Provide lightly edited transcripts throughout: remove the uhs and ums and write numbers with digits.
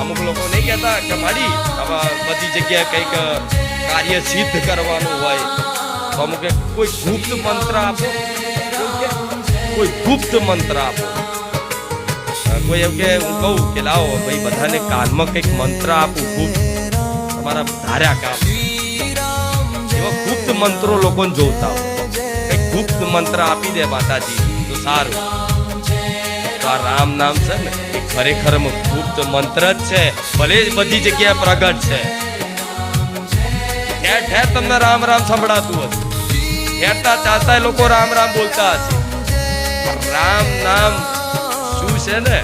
અમુક લોકો નહીં કહેતા કે માડી હવે બધી જગ્યાએ કંઈક કાર્ય સિદ્ધ કરવાનું હોય તો અમુક કોઈ ગુપ્ત મંત્ર આપો, કોઈ ગુપ્ત મંત્ર આપો. કોઈ એમ કે હું કહું કે લાવો ભાઈ બધાને કાનમાં કંઈક મંત્ર આપું ગુપ્ત, તમારા ધાર્યા કામ. એવા ગુપ્ત મંત્રો લોકોને જોતા હોય, કંઈક ગુપ્ત મંત્ર આપી દે માતાજી તો સારું. તો આ રામ નામ છે ને એ ખરેખર ગુપ્ત મંત્ર જ છે, ભલે બધી જગ્યાએ પ્રગટ છે. ઠેર ઠેર તમને રામ રામ સંભળાતું હશે, ઠેરતા ચાલતા લોકો રામ રામ બોલતા હશે. રામ નામ શું છે ને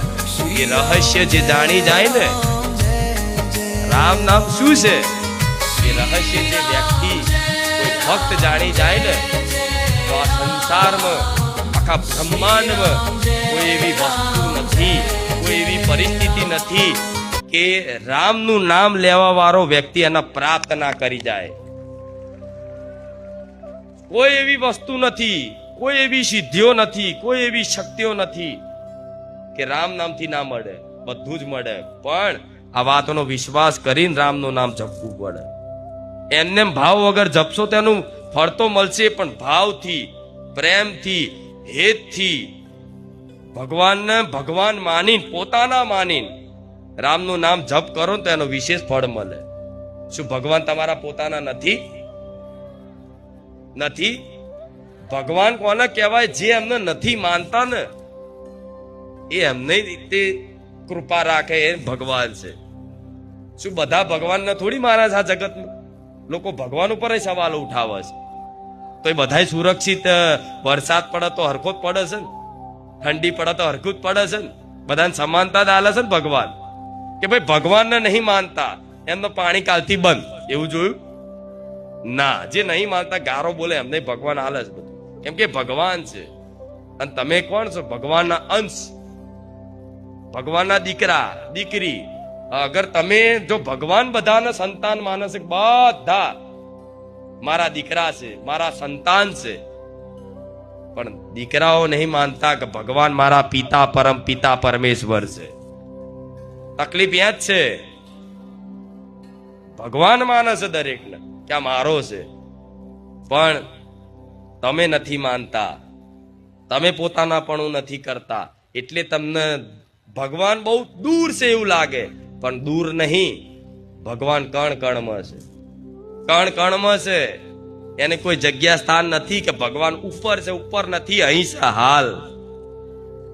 એ રહસ્ય જે જાણી જાય ને, રામ નામ શું છે એ રહસ્ય જે વ્યક્તિ કોઈ ભક્ત જાણી જાય ને, તો આ સંસારમાં આખા બ્રહ્માંડમાં કોઈ એવી વસ્તુ નથી, કોઈ એવી પરિસ્થિતિ નથી કે રામનું નામ લેવા વાળો વ્યક્તિ એના પ્રાપ્ત ના કરી જાય. કોઈ એવી વસ્તુ નથી, કોઈ એવી સિદ્ધિઓ નથી, કોઈ એવી શક્તિઓ નથી કે રામ નામથી ના મળે. બધું જ મળે, પણ આ વાતનો વિશ્વાસ કરીને રામનું નામ જપવું પડે. એમને ભાવ વગર જપશો તેનું ફળ તો મળશે, પણ ભાવથી, પ્રેમથી, હેતથી, ભગવાનને ભગવાન માનીને, પોતાના માનીને રામનું નામ જપ કરો તો એનો વિશેષ ફળ મળે. શું ભગવાન તમારા પોતાના નથી? નથી. ભગવાન કોને કહેવાય? જે એમને નથી માનતા ને એ એમને રીતે કૃપા રાખે એ ભગવાન છે. શું બધા ભગવાનને થોડી માને છે આ જગતમાં? લોકો ભગવાન ઉપર સવાલ ઉઠાવે છે. તો એ બધા સુરક્ષિત, વરસાદ પડે તો હરખો જ પડે છે ને, ઠંડી પડે તો હરખું જ પડે છે ને, બધાને સમાનતા જ આલે છે ને ભગવાન. કે ભાઈ ભગવાનને નહીં માનતા એમનો પાણી કાલથી બંધ, એવું જોયું ના? જે નહીં માનતા ગારો બોલે એમને ભગવાન આલે છે બધું, કેમ કે ભગવાન છે. અને તમે કોણ છો? ભગવાનના અંશ, ભગવાનના દીકરા દીકરી. અગર તમે જો ભગવાન બધાને સંતાન માને છે, બધા મારા દીકરા છે, મારા સંતાન છે, પણ દીકરાઓ નહીં માનતા કે ભગવાન મારા પિતા, પરમ પિતા પરમેશ્વર છે. તકલીફ એ જ છે. ભગવાન માને છે દરેકને કે આ મારો છે, પણ તમે નથી માનતા, તમે પોતાનાપણું નથી કરતા, એટલે તમને ભગવાન બહુ દૂર છે એવું લાગે, પણ દૂર નહીં. ભગવાન કણ કણમાં છે, કણ કણમાં છે. એને કોઈ જગ્યા સ્થાન નથી કે ભગવાન ઉપર છે, ઉપર નથી, અહીં છે હાલ.